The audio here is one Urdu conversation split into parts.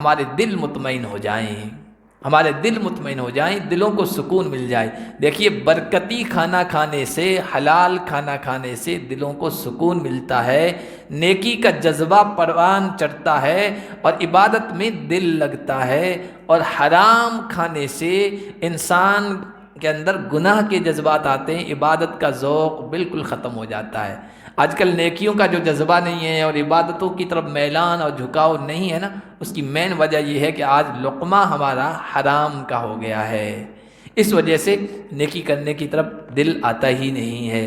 ہمارے دل مطمئن ہو جائیں، ہمارے دل مطمئن ہو جائیں، دلوں کو سکون مل جائے۔ دیکھیے برکتی کھانا کھانے سے، حلال کھانا کھانے سے دلوں کو سکون ملتا ہے، نیکی کا جذبہ پروان چڑھتا ہے اور عبادت میں دل لگتا ہے۔ اور حرام کھانے سے انسان کے اندر گناہ کے جذبات آتے ہیں، عبادت کا ذوق بالکل ختم ہو جاتا ہے۔ آج کل نیکیوں کا جو جذبہ نہیں ہے اور عبادتوں کی طرف میلان اور جھکاؤ نہیں ہے نا، اس کی مین وجہ یہ ہے کہ آج لقمہ ہمارا حرام کا ہو گیا ہے، اس وجہ سے نیکی کرنے کی طرف دل آتا ہی نہیں ہے۔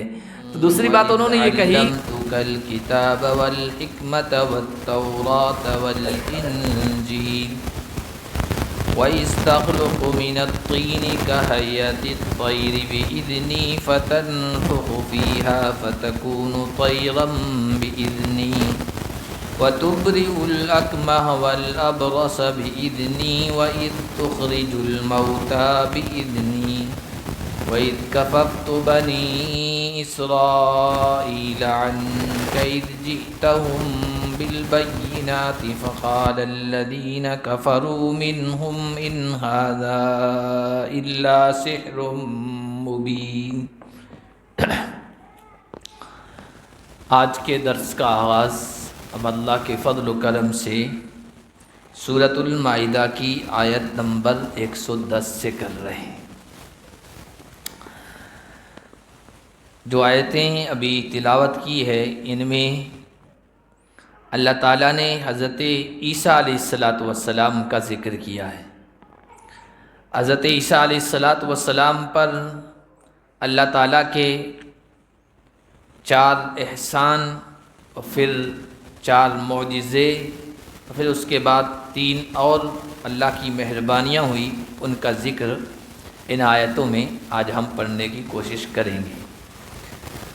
تو دوسری بات انہوں نے یہ کہی، وَعَلَّمْتُكَ الْكِتَابَ وَالْحِكْمَةَ وَالتَّوْرَاةَ وَالْإِنْجِيلَ وَإِذْ تَخْلُقُ مِنَ الطِّينِ كَهَيْئَةِ الطَّيْرِ بِإِذْنِي فَتَنفُخُ فِيهَا فَتَكُونُ طَيْرًا بِإِذْنِي وَتُبْرِئُ الْأَكْمَهَ وَالْأَبْرَصَ بِإِذْنِي وَإِذْ تُخْرِجُ الْمَوْتَى بِإِذْنِي وَإِذْ كَفَفْتُ بَنِي إِسْرَائِيلَ عَنكَ إِذْ جِئْتَهُم بِالْبَيِّنَاتِ فَقَالَ الَّذِينَ كَفَرُوا مِنْهُمْ إِنْ هَذَا إِلَّا سِحْرٌ مُبِينٌ۔ آج کے درس کا آغاز اب اللہ کے فضل و کرم سے سورۃ المائدہ کی آیت نمبر 110 سے کر رہے ہیں۔ جو آیتیں ابھی تلاوت کی ہے ان میں اللہ تعالیٰ نے حضرت عیسیٰ علیہ السلام کا ذکر کیا ہے۔ حضرت عیسیٰ علیہ السلام پر اللہ تعالیٰ کے 4 احسان اور پھر 4 معجزے اور پھر اس کے بعد 3 اور اللہ کی مہربانیاں ہوئی، ان کا ذکر ان آیتوں میں آج ہم پڑھنے کی کوشش کریں گے۔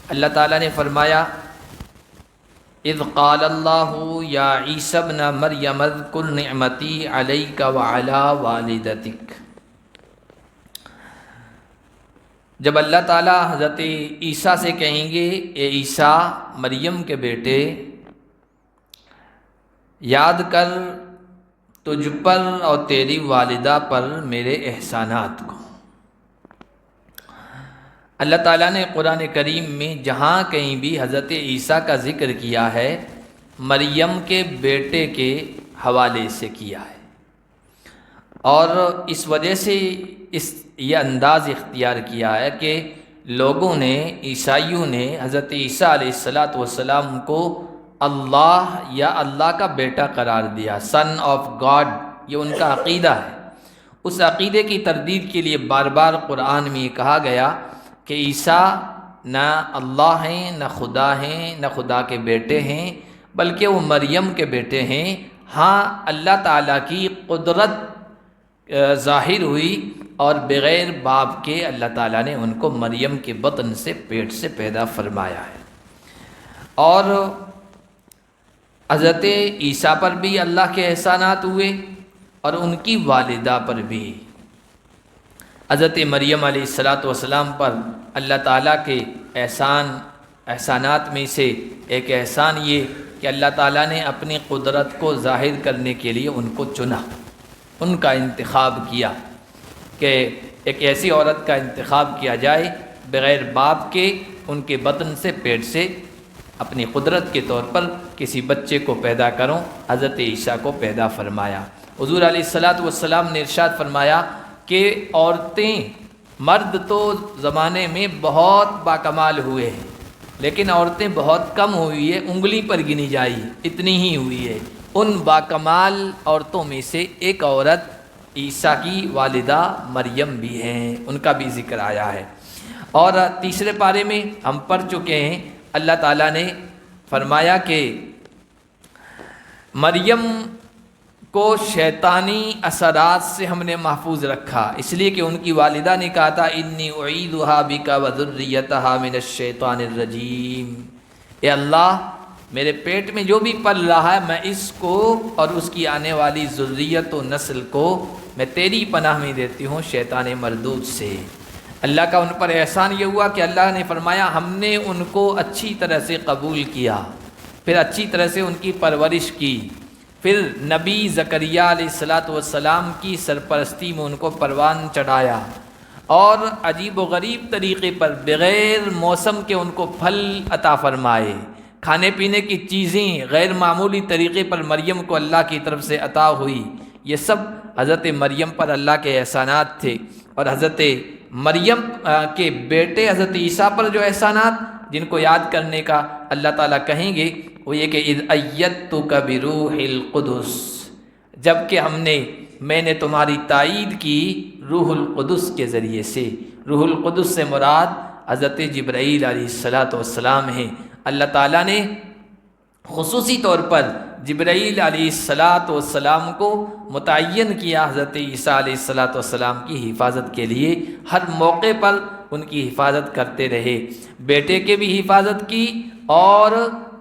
اللہ تعالیٰ نے فرمایا، اذ قال اللہ یا عیسی ابن مریم اذکر نعمتی علیک وعلی والدتک۔ جب اللہ تعالیٰ حضرت عیسیٰ سے کہیں گے، اے عیسیٰ مریم کے بیٹے، یاد کر تجھ پر اور تیری والدہ پر میرے احسانات کو۔ اللہ تعالیٰ نے قرآن کریم میں جہاں کہیں بھی حضرت عیسیٰ کا ذکر کیا ہے، مریم کے بیٹے کے حوالے سے کیا ہے، اور اس وجہ سے یہ انداز اختیار کیا ہے کہ لوگوں نے، عیسائیوں نے حضرت عیسیٰ علیہ السلام کو اللہ یا اللہ کا بیٹا قرار دیا، سن آف گاڈ، یہ ان کا عقیدہ ہے۔ اس عقیدے کی تردید کے لیے بار بار قرآن میں یہ کہا گیا کہ عیسیٰ نہ اللہ ہیں، نہ خدا ہیں، نہ خدا کے بیٹے ہیں، بلکہ وہ مریم کے بیٹے ہیں۔ ہاں اللہ تعالیٰ کی قدرت ظاہر ہوئی اور بغیر باپ کے اللہ تعالیٰ نے ان کو مریم کے بطن سے، پیٹ سے پیدا فرمایا ہے۔ اور حضرت عیسیٰ پر بھی اللہ کے احسانات ہوئے اور ان کی والدہ پر بھی۔ حضرت مریم علیہ السلام پر اللہ تعالیٰ کے احسانات میں سے ایک احسان یہ کہ اللہ تعالیٰ نے اپنی قدرت کو ظاہر کرنے کے لیے ان کو چنا، ان کا انتخاب کیا کہ ایک ایسی عورت کا انتخاب کیا جائے بغیر باپ کے، ان کے بطن سے، پیٹ سے اپنی قدرت کے طور پر کسی بچے کو پیدا کروں، حضرت عیسیٰ کو پیدا فرمایا۔ حضور علیہ السلام نے ارشاد فرمایا کہ عورتیں، مرد تو زمانے میں بہت باکمال ہوئے ہیں، لیکن عورتیں بہت کم ہوئی ہے، انگلی پر گنی جائی اتنی ہی ہوئی ہے۔ ان باکمال عورتوں میں سے ایک عورت عیسیٰ کی والدہ مریم بھی ہیں، ان کا بھی ذکر آیا ہے۔ اور تیسرے پارے میں ہم پڑھ چکے ہیں، اللہ تعالیٰ نے فرمایا کہ مریم کو شیطانی اثرات سے ہم نے محفوظ رکھا، اس لیے کہ ان کی والدہ نے کہا تھا انی اعیذھا بک وذریتھا من الشیطان الرجیم، اے اللہ میرے پیٹ میں جو بھی پل رہا ہے میں اس کو اور اس کی آنے والی ذریت و نسل کو میں تیری پناہ میں دیتی ہوں شیطان مردود سے۔ اللہ کا ان پر احسان یہ ہوا کہ اللہ نے فرمایا ہم نے ان کو اچھی طرح سے قبول کیا، پھر اچھی طرح سے ان کی پرورش کی، پھر نبی زکریا علیہ السلام کی سرپرستی میں ان کو پروان چڑھایا اور عجیب و غریب طریقے پر بغیر موسم کے ان کو پھل عطا فرمائے، کھانے پینے کی چیزیں غیر معمولی طریقے پر مریم کو اللہ کی طرف سے عطا ہوئی۔ یہ سب حضرت مریم پر اللہ کے احسانات تھے، اور حضرت مریم کے بیٹے حضرت عیسیٰ پر جو احسانات جن کو یاد کرنے کا اللہ تعالیٰ کہیں گے وہ یہ کہ اذ ایدتک بروح القدس، جب کہ میں نے تمہاری تائید کی روح القدس کے ذریعے سے۔ روح القدس سے مراد حضرت جبرائیل علیہ السلام ہیں۔ اللہ تعالیٰ نے خصوصی طور پر جبرائیل علیہ السلام کو متعین کیا حضرت عیسیٰ علیہ السلام کی حفاظت کے لیے، ہر موقع پر ان کی حفاظت کرتے رہے، بیٹے کے بھی حفاظت کی اور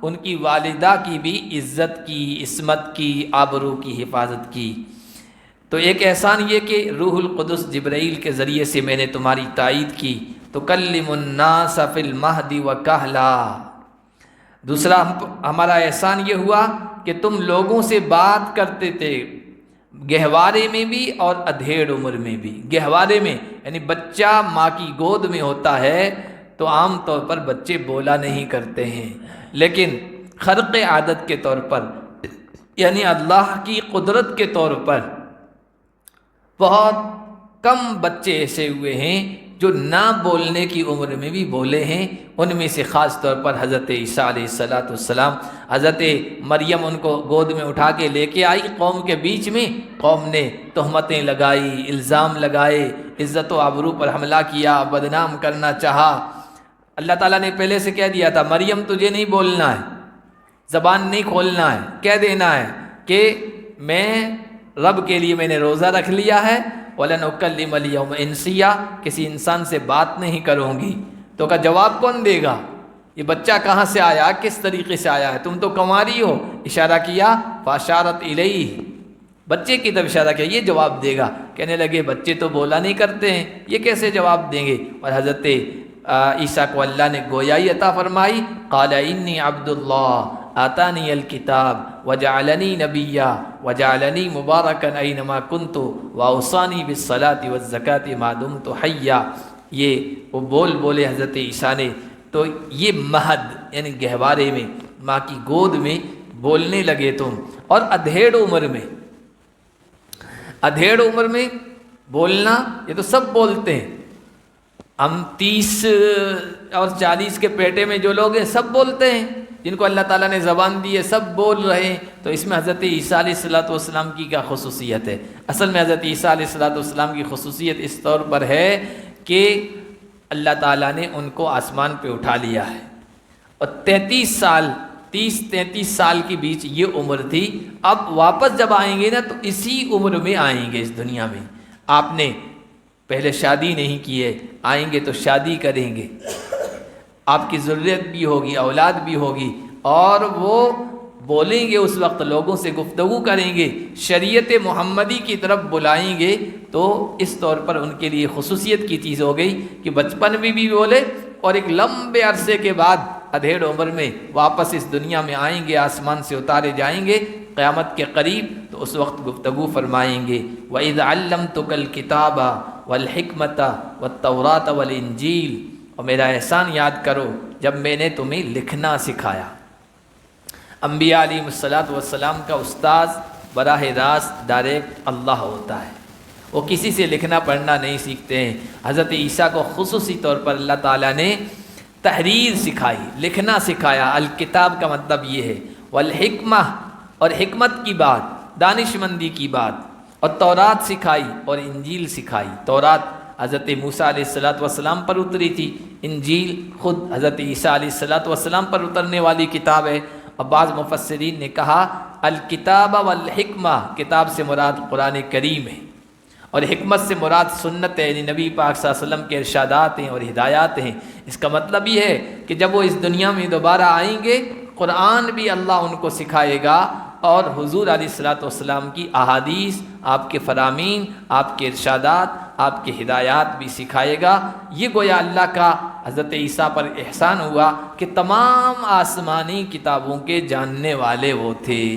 ان کی والدہ کی بھی عزت کی، عصمت کی، آبرو کی حفاظت کی۔ تو ایک احسان یہ کہ روح القدس جبرائیل کے ذریعے سے میں نے تمہاری تائید کی، تکلم الناس فی المہد وکہلا۔ دوسرا ہمارا احسان یہ ہوا کہ تم لوگوں سے بات کرتے تھے، گہوارے میں بھی اور ادھیڑ عمر میں بھی۔ گہوارے میں یعنی بچہ ماں کی گود میں ہوتا ہے تو عام طور پر بچے بولا نہیں کرتے ہیں، لیکن خرق عادت کے طور پر یعنی اللہ کی قدرت کے طور پر بہت کم بچے ایسے ہوئے ہیں جو نہ بولنے کی عمر میں بھی بولے ہیں۔ ان میں سے خاص طور پر حضرت عیسیٰ علیہ السلام، حضرت مریم ان کو گود میں اٹھا کے لے کے آئی قوم کے بیچ میں، قوم نے تہمتیں لگائی، الزام لگائے، عزت و آبرو پر حملہ کیا، بدنام کرنا چاہا۔ اللہ تعالیٰ نے پہلے سے کہہ دیا تھا مریم تجھے نہیں بولنا ہے، زبان نہیں کھولنا ہے، کہہ دینا ہے کہ میں رب کے لیے میں نے روزہ رکھ لیا ہے، وَلَنُكَلِّمَ الْيَوْمَ إِنسِيًّا، کسی انسان سے بات نہیں کروں گی۔ تو کا جواب کون دے گا؟ یہ بچہ کہاں سے آیا، کس طریقے سے آیا ہے؟ تم تو کنواری ہو۔ اشارہ کیا فَأَشَارَتْ إِلَيْهِ، بچے کی طرف اشارہ کیا، یہ جواب دے گا۔ کہنے لگے بچے تو بولا نہیں کرتے ہیں، یہ کیسے جواب دیں گے؟ اور حضرت عیسیٰ کو اللہ نے گویائی عطا فرمائی، قال انی عبد اللہ آتانی الکتاب وجعلنی نبیا وجعلنی مبارکا اینما کنت واوصانی بالصلاۃ والزکاۃ ما دمت حیا۔ یہ وہ بولے حضرت عیسیٰ نے، تو یہ مہد یعنی گہوارے میں ماں کی گود میں بولنے لگے تم، اور ادھیڑ عمر میں بولنا، یہ تو سب بولتے ہیں۔ ہم 30 اور 40 کے پیٹے میں جو لوگ ہیں سب بولتے ہیں، جن کو اللہ تعالیٰ نے زبان دی ہے سب بول رہے ہیں۔ تو اس میں حضرت عیسیٰ علیہ السلام کی کیا خصوصیت ہے؟ اصل میں حضرت عیسیٰ علیہ السلام کی خصوصیت اس طور پر ہے کہ اللہ تعالیٰ نے ان کو آسمان پہ اٹھا لیا ہے، اور 30-33 سال کے بیچ یہ عمر تھی۔ اب واپس جب آئیں گے نا تو اسی عمر میں آئیں گے اس دنیا میں۔ آپ نے پہلے شادی نہیں کی ہے، آئیں گے تو شادی کریں گے، آپ کی ضرورت بھی ہوگی، اولاد بھی ہوگی، اور وہ بولیں گے، اس وقت لوگوں سے گفتگو کریں گے، شریعت محمدی کی طرف بلائیں گے۔ تو اس طور پر ان کے لیے خصوصیت کی چیز ہو گئی کہ بچپن میں بھی بولے، اور ایک لمبے عرصے کے بعد ادھیڑ عمر میں واپس اس دنیا میں آئیں گے، آسمان سے اتارے جائیں گے قیامت کے قریب، تو اس وقت گفتگو فرمائیں گے۔ وَإِذْ عَلَّمْتُكَ الْكِتَابَ وَالْحِكْمَةَ وَالتَّوْرَاةَ وَالْإِنْجِيلَ، اور میرا احسان یاد کرو جب میں نے تمہیں لکھنا سکھایا۔ انبیاء علیہ السلام کا استاذ براہ راست ڈائریکٹ اللہ ہوتا ہے، وہ کسی سے لکھنا پڑھنا نہیں سیکھتے ہیں۔ حضرت عیسیٰ کو خصوصی طور پر اللہ تعالیٰ نے تحریر سکھائی، لکھنا سکھایا۔ الکتاب کا مطلب یہ ہے، والحکمہ، اور حکمت کی بات، دانشمندی کی بات، اور تورات سکھائی اور انجیل سکھائی۔ تورات حضرت موسیٰ علیہ السلام پر اتری تھی، انجیل خود حضرت عیسیٰ علیہ السلام پر اترنے والی کتاب ہے۔ اور بعض مفسرین نے کہا الکتاب والحکمہ، کتاب سے مراد قرآن کریم ہے، اور حکمت سے مراد سنت ہے، یعنی نبی پاک صلی اللہ علیہ وسلم کے ارشادات ہیں اور ہدایات ہیں۔ اس کا مطلب یہ ہے کہ جب وہ اس دنیا میں دوبارہ آئیں گے، قرآن بھی اللہ ان کو سکھائے گا، اور حضور علیہ السلام کی احادیث، آپ کے فرامین، آپ کے ارشادات، آپ کے ہدایات بھی سکھائے گا۔ یہ گویا اللہ کا حضرت عیسیٰ پر احسان ہوا کہ تمام آسمانی کتابوں کے جاننے والے وہ تھے،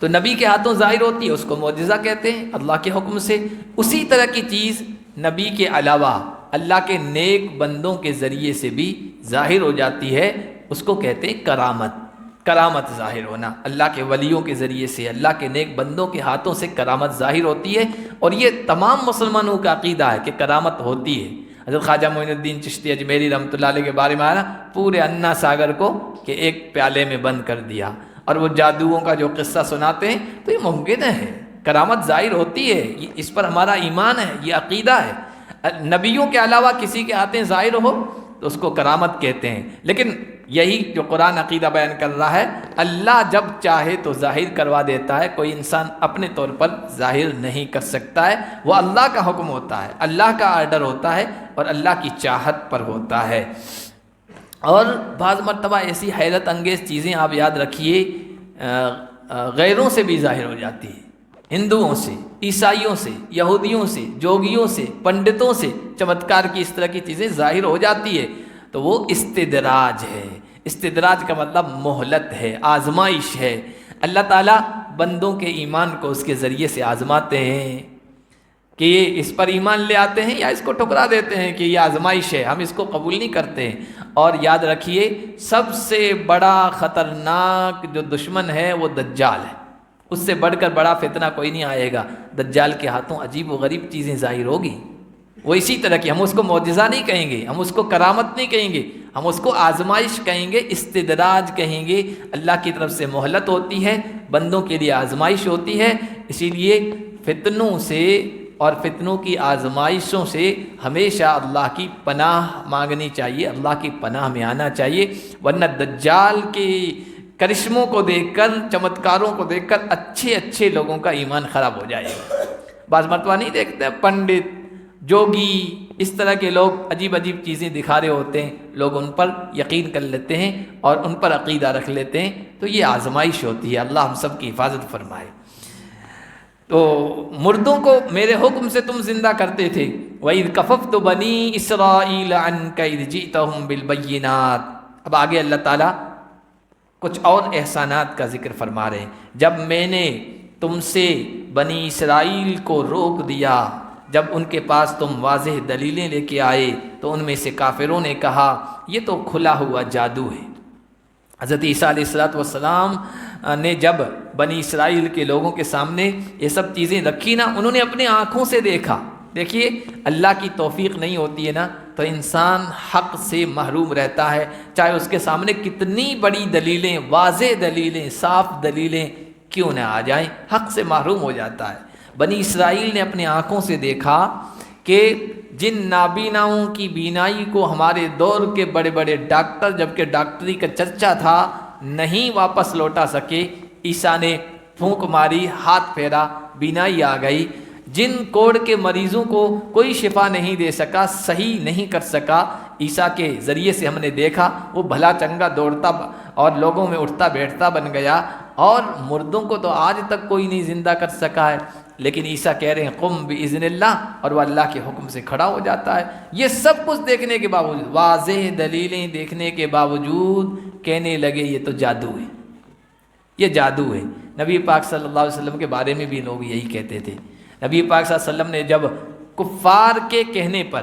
تو نبی کے ہاتھوں ظاہر ہوتی ہے، اس کو معجزہ کہتے ہیں اللہ کے حکم سے۔ اسی طرح کی چیز نبی کے علاوہ اللہ کے نیک بندوں کے ذریعے سے بھی ظاہر ہو جاتی ہے، اس کو کہتے ہیں کرامت۔ کرامت ظاہر ہونا اللہ کے ولیوں کے ذریعے سے، اللہ کے نیک بندوں کے ہاتھوں سے کرامت ظاہر ہوتی ہے، اور یہ تمام مسلمانوں کا عقیدہ ہے کہ کرامت ہوتی ہے۔ حضرت خواجہ معین الدین چشتی اجمیری رحمۃ اللہ علیہ کے بارے میں آیا پورے انا ساگر کو کہ ایک پیالے میں بند کر دیا، اور وہ جادوؤں کا جو قصہ سناتے ہیں، تو یہ ممکن ہے، کرامت ظاہر ہوتی ہے، اس پر ہمارا ایمان ہے، یہ عقیدہ ہے۔ نبیوں کے علاوہ کسی کے ہاتھیں ظاہر ہو تو اس کو کرامت کہتے ہیں، لیکن یہی جو قرآن عقیدہ بیان کر رہا ہے، اللہ جب چاہے تو ظاہر کروا دیتا ہے، کوئی انسان اپنے طور پر ظاہر نہیں کر سکتا ہے، وہ اللہ کا حکم ہوتا ہے، اللہ کا آرڈر ہوتا ہے، اور اللہ کی چاہت پر ہوتا ہے۔ اور بعض مرتبہ ایسی حیرت انگیز چیزیں آپ یاد رکھیے غیروں سے بھی ظاہر ہو جاتی ہے، ہندوؤں سے، عیسائیوں سے، یہودیوں سے، جوگیوں سے، پنڈتوں سے چمتکار کی اس طرح کی چیزیں ظاہر ہو جاتی ہے، تو وہ استدراج ہے۔ استدراج کا مطلب مہلت ہے، آزمائش ہے۔ اللہ تعالیٰ بندوں کے ایمان کو اس کے ذریعے سے آزماتے ہیں کہ یہ اس پر ایمان لے آتے ہیں یا اس کو ٹھکرا دیتے ہیں کہ یہ آزمائش ہے، ہم اس کو قبول نہیں کرتے ہیں۔ اور یاد رکھیے سب سے بڑا خطرناک جو دشمن ہے وہ دجال ہے، اس سے بڑھ کر بڑا فتنہ کوئی نہیں آئے گا۔ دجال کے ہاتھوں عجیب و غریب چیزیں ظاہر ہوگی، وہ اسی طرح کی، ہم اس کو معجزہ نہیں کہیں گے، ہم اس کو کرامت نہیں کہیں گے، ہم اس کو آزمائش کہیں گے، استدراج کہیں گے۔ اللہ کی طرف سے مہلت ہوتی ہے، بندوں کے لیے آزمائش ہوتی ہے، اسی لیے فتنوں سے اور فتنوں کی آزمائشوں سے ہمیشہ اللہ کی پناہ مانگنی چاہیے، اللہ کی پناہ میں آنا چاہیے، ورنہ دجال کے کرشموں کو دیکھ کر، چمتکاروں کو دیکھ کر اچھے اچھے لوگوں کا ایمان خراب ہو جائے گا۔ بعض مرتبہ نہیں دیکھتے پنڈت، جوگی، اس طرح کے لوگ عجیب عجیب چیزیں دکھا رہے ہوتے ہیں، لوگ ان پر یقین کر لیتے ہیں اور ان پر عقیدہ رکھ لیتے ہیں، تو یہ آزمائش ہوتی ہے۔ اللہ ہم سب کی حفاظت فرمائے۔ تو مردوں کو میرے حکم سے تم زندہ کرتے تھے، وَإِذْ كَفَفْتُ بَنِي إِسْرَائِيلَ عَنْكَ إِذْ جِئْتَهُمْ بِالْبَيِّنَاتِ۔ اب آگے اللہ تعالیٰ کچھ اور احسانات کا ذکر فرما رہے ہیں۔ جب میں نے تم سے بنی اسرائیل کو روک دیا، جب ان کے پاس تم واضح دلیلیں لے کے آئے، تو ان میں سے کافروں نے کہا یہ تو کھلا ہوا جادو ہے۔ حضرت عیسیٰ علیہ السلام نے جب بنی اسرائیل کے لوگوں کے سامنے یہ سب چیزیں رکھی نا، انہوں نے اپنے آنکھوں سے دیکھا۔ دیکھیے اللہ کی توفیق نہیں ہوتی ہے نا تو انسان حق سے محروم رہتا ہے، چاہے اس کے سامنے کتنی بڑی دلیلیں، واضح دلیلیں، صاف دلیلیں کیوں نہ آ جائیں، حق سے محروم ہو جاتا ہے۔ بنی اسرائیل نے اپنے آنکھوں سے دیکھا کہ جن نابیناؤں کی بینائی کو ہمارے دور کے بڑے بڑے ڈاکٹر، جبکہ ڈاکٹری کا چرچا تھا، نہیں واپس لوٹا سکے، عیسیٰ نے پھونک ماری، ہاتھ پھیرا، بینائی آ گئی۔ جن کوڑ کے مریضوں کو کوئی شفا نہیں دے سکا، صحیح نہیں کر سکا، عیسیٰ کے ذریعے سے ہم نے دیکھا وہ بھلا چنگا دوڑتا اور لوگوں میں اٹھتا بیٹھتا بن گیا، اور مردوں کو تو آج تک کوئی نہیں زندہ کر سکا ہے، لیکن عیسیٰ کہہ رہے ہیں قم باذن اللہ، اور وہ اللہ کے حکم سے کھڑا ہو جاتا ہے۔ یہ سب کچھ دیکھنے کے باوجود، واضح دلیلیں دیکھنے کے باوجود کہنے لگے یہ تو جادو ہے، یہ جادو ہے۔ نبی پاک صلی اللہ علیہ وسلم کے بارے میں بھی لوگ یہی کہتے تھے۔ نبی پاک صلی اللہ علیہ وسلم نے جب کفار کے کہنے پر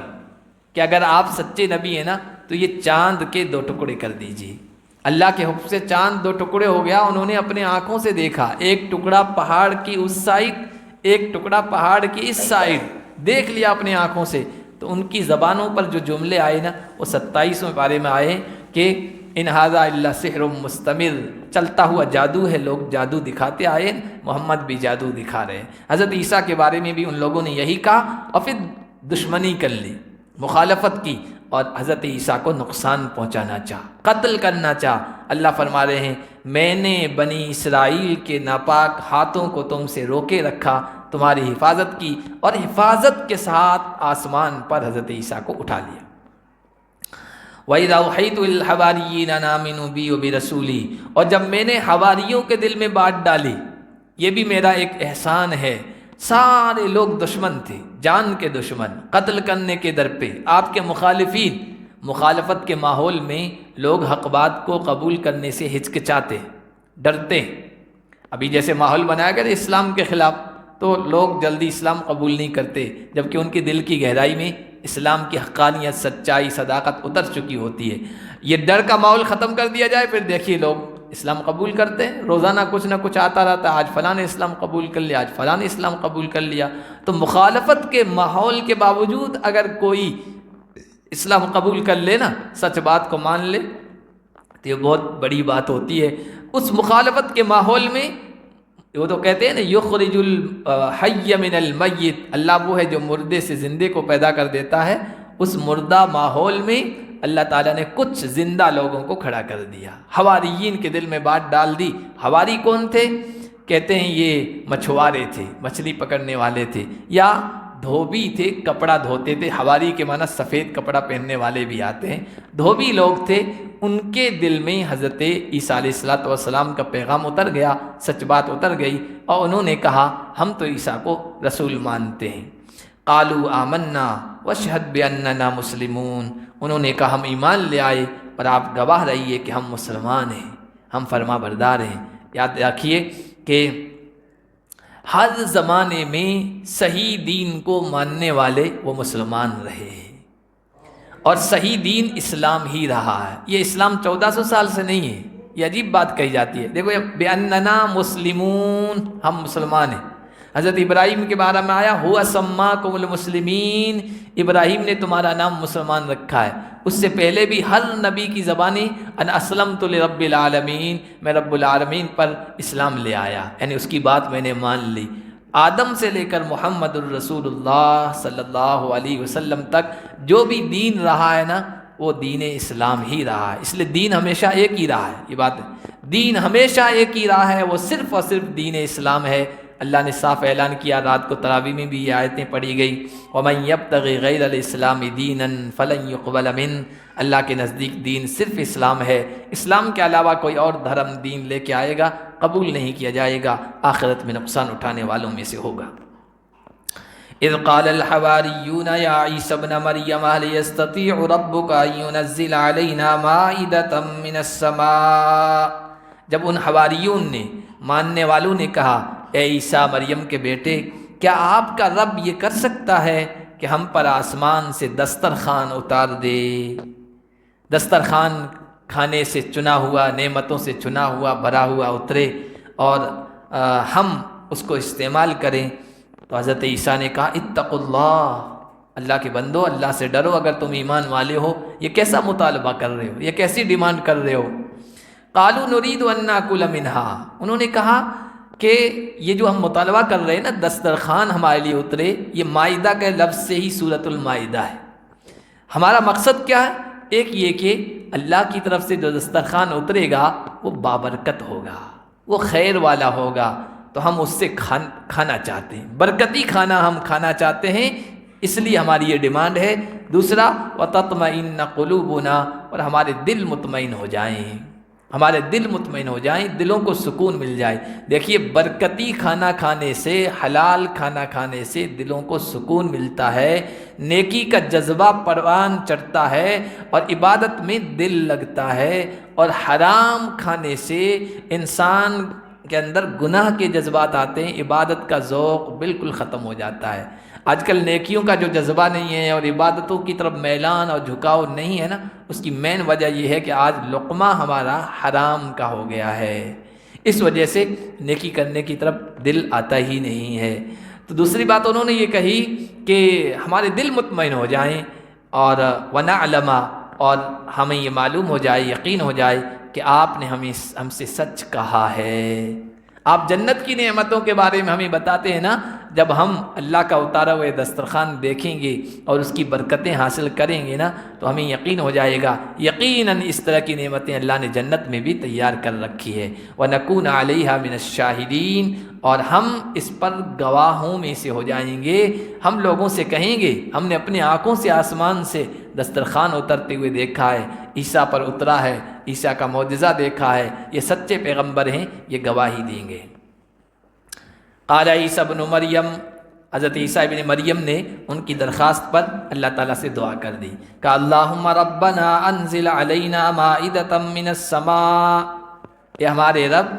کہ اگر آپ سچے نبی ہیں نا تو یہ چاند کے 2 ٹکڑے کر دیجیے، اللہ کے حکم سے چاند 2 ٹکڑے ہو گیا، انہوں نے اپنے آنکھوں سے دیکھا، ایک ٹکڑا پہاڑ کی اس سائڈ، ایک ٹکڑا پہاڑ کی اس سائڈ، دیکھ لیا اپنے آنکھوں سے۔ تو ان کی زبانوں پر جو جملے آئے نا وہ 27ویں پارے میں آئے کہ ان ھذا الا سحر مستمر، چلتا ہوا جادو ہے، لوگ جادو دکھاتے آئے، محمد بھی جادو دکھا رہے ہیں۔ حضرت عیسیٰ کے بارے میں بھی ان لوگوں نے یہی کہا اور پھر دشمنی کر لی، مخالفت کی، اور حضرت عیسیٰ کو نقصان پہنچانا چاہا، قتل کرنا چاہا۔ اللہ فرما رہے ہیں میں نے بنی اسرائیل کے ناپاک ہاتھوں کو تم سے روکے رکھا، تمہاری حفاظت کی، اور حفاظت کے ساتھ آسمان پر حضرت عیسیٰ کو اٹھا لیا۔ وَإِذَا أَوْحَيْتُ إِلَى الْحَوَارِيِّينَ أَنْ آمِنُوا بِي وَبِرَسُولِي، اور جب میں نے حواریوں کے دل میں بات ڈالی، یہ بھی میرا ایک احسان ہے۔ سارے لوگ دشمن تھے، جان کے دشمن، قتل کرنے کے در پہ، آپ کے مخالفین، مخالفت کے ماحول میں لوگ حق بات کو قبول کرنے سے ہچکچاتے، ڈرتے۔ ابھی جیسے ماحول بنایا گیا اسلام کے خلاف، تو لوگ جلدی اسلام قبول نہیں کرتے، جبکہ ان کی دل کی گہرائی میں اسلام کی حقانیت، سچائی، صداقت اتر چکی ہوتی ہے۔ یہ ڈر کا ماحول ختم کر دیا جائے، پھر دیکھیے لوگ اسلام قبول کرتے ہیں، روزانہ کچھ نہ کچھ آتا رہتا ہے، آج فلاں نے اسلام قبول کر لیا، آج فلاں نے اسلام قبول کر لیا۔ تو مخالفت کے ماحول کے باوجود اگر کوئی اسلام قبول کر لے نا، سچ بات کو مان لے، تو یہ بہت بڑی بات ہوتی ہے۔ اس مخالفت کے ماحول میں وہ تو کہتے ہیں نا یخرج الحی من المیت، اللہ وہ ہے جو مردے سے زندے کو پیدا کر دیتا ہے۔ اس مردہ ماحول میں اللہ تعالیٰ نے کچھ زندہ لوگوں کو کھڑا کر دیا، حواریین کے دل میں بات ڈال دی۔ حواری کون تھے؟ کہتے ہیں یہ مچھوارے تھے، مچھلی پکڑنے والے تھے، یا دھوبی تھے، کپڑا دھوتے تھے۔ حواری کے معنی سفید کپڑا پہننے والے بھی آتے ہیں، دھوبی لوگ تھے۔ ان کے دل میں حضرت عیسیٰ علیہ السلام کا پیغام اتر گیا، سچ بات اتر گئی، اور انہوں نے کہا ہم تو عیسیٰ کو رسول مانتے ہیں۔ قالوا آمنا واشہد باننا مسلمون، انہوں نے کہا ہم ایمان لے آئے اور آپ گواہ رہیے کہ ہم مسلمان ہیں، ہم فرما بردار ہیں۔ یاد رکھیے کہ ہر زمانے میں صحیح دین کو ماننے والے وہ مسلمان رہے ہیں، اور صحیح دین اسلام ہی رہا ہے۔ یہ اسلام 1400 سال سے نہیں ہے، یہ عجیب بات کہی جاتی ہے۔ دیکھو بِأَنَّنَا مسلمون، ہم مسلمان ہیں۔ حضرت ابراہیم کے بارے میں آیا ہُوَ سَمَّاكُمُ الْمُسْلِمِينَ، ابراہیم نے تمہارا نام مسلمان رکھا ہے۔ اس سے پہلے بھی ہر نبی کی زبانیں ان اسلمت لرب العالمین، میں رب العالمین پر اسلام لے آیا، یعنی اس کی بات میں نے مان لی۔ آدم سے لے کر محمد الرسول اللہ صلی اللہ علیہ وسلم تک جو بھی دین رہا ہے نا، وہ دین اسلام ہی رہا ہے۔ اس لیے دین ہمیشہ ایک ہی رہا ہے، یہ بات ہے، دین ہمیشہ ایک ہی رہا ہے، وہ صرف اور صرف دین اسلام ہے۔ اللہ نے صاف اعلان کیا، رات کو تراویح میں بھی یہ آیتیں پڑھی گئی، وَمَن يَبْتَغِ غَيْرَ الْإِسْلَامِ دِينًا فَلَن يُقْبَلَ مِنْهُ، اللہ کے نزدیک دین صرف اسلام ہے، اسلام کے علاوہ کوئی اور دھرم دین لے کے آئے گا قبول نہیں کیا جائے گا، آخرت میں نقصان اٹھانے والوں میں سے ہوگا۔ اذ قال الحواریون یا عیسی ابن مریم هل يستطيع ربك ان ينزل علينا مائدة من السماء، جب ان حواریون نے، ماننے والوں نے کہا اے عیسیٰ مریم کے بیٹے، کیا آپ کا رب یہ کر سکتا ہے کہ ہم پر آسمان سے دسترخوان اتار دے؟ دسترخوان کھانے سے چنا ہوا، نعمتوں سے چنا ہوا، بھرا ہوا اترے اور ہم اس کو استعمال کریں۔ تو حضرت عیسیٰ نے کہا اتقوا اللہ، اللہ کے بندو اللہ سے ڈرو، اگر تم ایمان والے ہو یہ کیسا مطالبہ کر رہے ہو، یہ کیسی ڈیمانڈ کر رہے ہو؟ قالوا نريد ان ناكل منها، انہوں نے کہا کہ یہ جو ہم مطالبہ کر رہے ہیں نا، دسترخوان ہمارے لیے اترے، یہ مائدہ کے لفظ سے ہی سورۃ المائدہ ہے۔ ہمارا مقصد کیا ہے؟ ایک یہ کہ اللہ کی طرف سے جو دسترخوان اترے گا وہ بابرکت ہوگا، وہ خیر والا ہوگا، تو ہم اس سے کھانا چاہتے ہیں، برکتی کھانا ہم کھانا چاہتے ہیں، اس لیے ہماری یہ ڈیمانڈ ہے۔ دوسرا وَتَطْمَئِنَّ قُلُوبُنَا، اور ہمارے دل مطمئن ہو جائیں، ہمارے دل مطمئن ہو جائیں، دلوں کو سکون مل جائے۔ دیکھیے برکتی کھانا کھانے سے، حلال کھانا کھانے سے دلوں کو سکون ملتا ہے، نیکی کا جذبہ پروان چڑھتا ہے اور عبادت میں دل لگتا ہے، اور حرام کھانے سے انسان کے اندر گناہ کے جذبات آتے ہیں، عبادت کا ذوق بالکل ختم ہو جاتا ہے۔ آج کل نیکیوں کا جو جذبہ نہیں ہے اور عبادتوں کی طرف میلان اور جھکاؤ نہیں ہے نا، اس کی مین وجہ یہ ہے کہ آج لقمہ ہمارا حرام کا ہو گیا ہے، اس وجہ سے نیکی کرنے کی طرف دل آتا ہی نہیں ہے۔ تو دوسری بات انہوں نے یہ کہی کہ ہمارے دل مطمئن ہو جائیں، اور وَنَعْلَمَ، اور ہمیں یہ معلوم ہو جائے، یقین ہو جائے کہ آپ نے ہم سے سچ کہا ہے۔ آپ جنت کی نعمتوں کے بارے میں ہمیں بتاتے ہیں نا، جب ہم اللہ کا اتارا ہوئے دسترخوان دیکھیں گے اور اس کی برکتیں حاصل کریں گے نا، تو ہمیں یقین ہو جائے گا یقیناً اس طرح کی نعمتیں اللہ نے جنت میں بھی تیار کر رکھی ہے۔ وَنَكُونَ عَلَيْهَا مِنَ الشَّاهِدِينَ، اور ہم اس پر گواہوں میں سے ہو جائیں گے۔ ہم لوگوں سے کہیں گے ہم نے اپنے آنکھوں سے آسمان سے دسترخوان اترتے ہوئے دیکھا ہے، عیسیٰ پر اترا ہے، عیسیٰ کا معجزہ دیکھا ہے، یہ سچے پیغمبر ہیں، یہ گواہی دیں گے۔ قال عیسیٰ ابن مریم، حضرت عیسیٰ ابن مریم نے ان کی درخواست پر اللہ تعالیٰ سے دعا کر دی کہ اللہم ربنا انزل علینا مائدۃ من السماء، اے ہمارے رب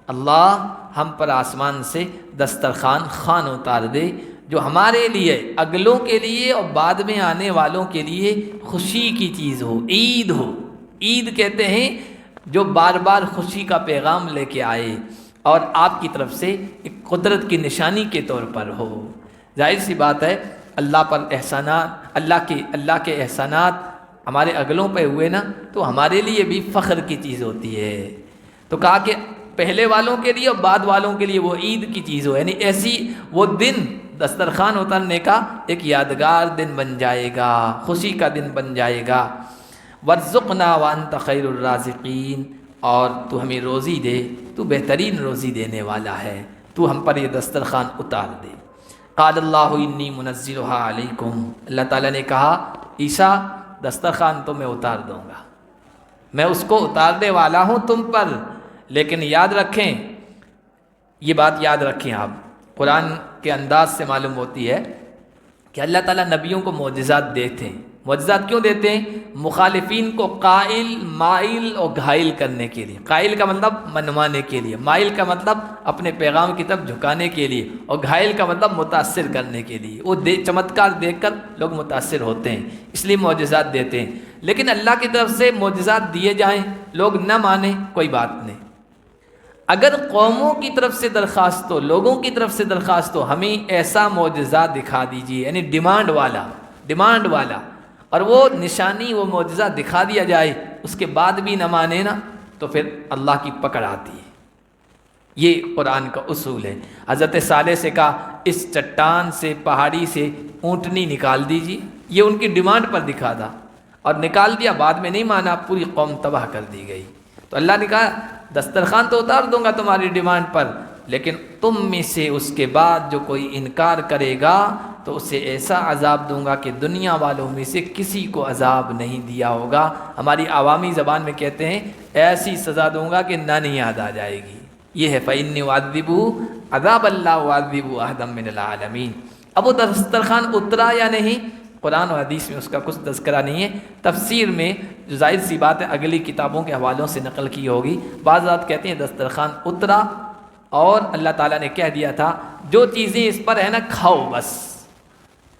اللہ ہم پر آسمان سے دسترخوان خوان اتار دے جو ہمارے لیے، اگلوں کے لیے اور بعد میں آنے والوں کے لیے خوشی کی چیز ہو، عید ہو۔ عید کہتے ہیں جو بار بار خوشی کا پیغام لے کے آئے اور آپ کی طرف سے ایک قدرت کی نشانی کے طور پر ہو۔ ظاہر سی بات ہے اللہ پر احسانات، اللہ کے احسانات ہمارے اگلوں پہ ہوئے نا تو ہمارے لیے بھی فخر کی چیز ہوتی ہے۔ تو کہا کہ پہلے والوں کے لیے اور بعد والوں کے لیے وہ عید کی چیز ہو، یعنی ایسی وہ دن دسترخوان اترنے کا ایک یادگار دن بن جائے گا، خوشی کا دن بن جائے گا۔ وارزقنا وانت خیر الرازقین، اور تو ہمیں روزی دے، تو بہترین روزی دینے والا ہے، تو ہم پر یہ دسترخوان اتار دے۔ قال اللہ انی منزلها علیکم، اللہ تعالیٰ نے کہا عیسیٰ دسترخوان تو میں اتار دوں گا، میں اس کو اتارنے والا ہوں تم پر، لیکن یاد رکھیں، یہ بات یاد رکھیں آپ، قرآن کے انداز سے معلوم ہوتی ہے کہ اللہ تعالیٰ نبیوں کو معجزات دیتے ہیں۔ معجزات کیوں دیتے ہیں؟ مخالفین کو قائل، مائل اور گھائل کرنے کے لیے۔ قائل کا مطلب منوانے کے لیے، مائل کا مطلب اپنے پیغام کی طرف جھکانے کے لیے، اور گھائل کا مطلب متاثر کرنے کے لیے۔ وہ چمتکار دیکھ کر لوگ متاثر ہوتے ہیں، اس لیے معجزات دیتے ہیں۔ لیکن اللہ کی طرف سے معجزات دیے جائیں، لوگ نہ مانیں، کوئی بات نہیں۔ اگر قوموں کی طرف سے درخواست ہو، لوگوں کی طرف سے درخواست ہو، ہمیں ایسا معجزہ دکھا دیجیے، یعنی ڈیمانڈ والا، اور وہ نشانی، وہ معجزہ دکھا دیا جائے، اس کے بعد بھی نہ مانے نا تو پھر اللہ کی پکڑ آتی ہے۔ یہ قرآن کا اصول ہے۔ حضرت صالح سے کہا اس چٹان سے، پہاڑی سے اونٹنی نکال دیجیے، یہ ان کی ڈیمانڈ پر دکھا تھا، اور نکال دیا، بعد میں نہیں مانا، پوری قوم تباہ کر دی گئی۔ تو اللہ نے کہا دسترخوان تو اتار دوں گا تمہاری ڈیمانڈ پر، لیکن تم میں سے اس کے بعد جو کوئی انکار کرے گا تو اسے ایسا عذاب دوں گا کہ دنیا والوں میں سے کسی کو عذاب نہیں دیا ہوگا۔ ہماری عوامی زبان میں کہتے ہیں ایسی سزا دوں گا کہ نہ نہیں یاد آ جائے گی۔ یہ ہے فَإِنِّي أُعَذِّبُهُ عَذَابَ اللَّهُ أُعَذِّبُهُ أَحَدًا مِّنَ الْعَالَمِينَ۔ اب وہ دسترخوان اترا یا نہیں، قرآن و حدیث میں اس کا کچھ تذکرہ نہیں ہے۔ تفسیر میں جو ظاہر سی بات ہے اگلی کتابوں کے حوالوں سے نقل کی ہوگی، بعض رات کہتے ہیں دسترخوان اترا اور اللہ تعالیٰ نے کہہ دیا تھا جو چیزیں اس پر ہے نا کھاؤ، بس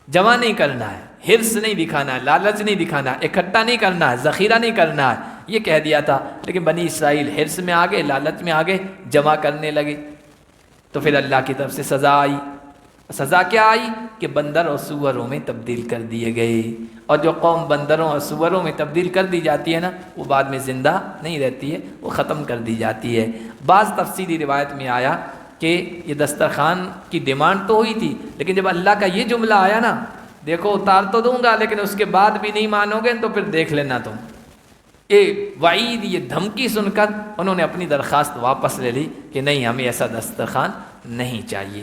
جمع نہیں کرنا ہے، حرص نہیں دکھانا ہے، لالچ نہیں دکھانا ہے، اکٹھا نہیں کرنا ہے، ذخیرہ نہیں کرنا ہے، یہ کہہ دیا تھا۔ لیکن بنی اسرائیل حرص میں آگے، لالچ میں آگے، جمع کرنے لگے، تو پھر اللہ کی طرف سے سزا آئی۔ سزا کیا آئی کہ بندر اور سوروں میں تبدیل کر دیے گئے، اور جو قوم بندروں اور سوروں میں تبدیل کر دی جاتی ہے نا وہ بعد میں زندہ نہیں رہتی ہے، وہ ختم کر دی جاتی ہے۔ بعض تفصیلی روایت میں آیا کہ یہ دسترخوان کی ڈیمانڈ تو ہوئی تھی، لیکن جب اللہ کا یہ جملہ آیا نا دیکھو اتار تو دوں گا لیکن اس کے بعد بھی نہیں مانو گے تو پھر دیکھ لینا تم، یہ وعید، یہ دھمکی سن کر انہوں نے اپنی درخواست واپس لے لی کہ نہیں، ہمیں ایسا دسترخوان نہیں چاہیے۔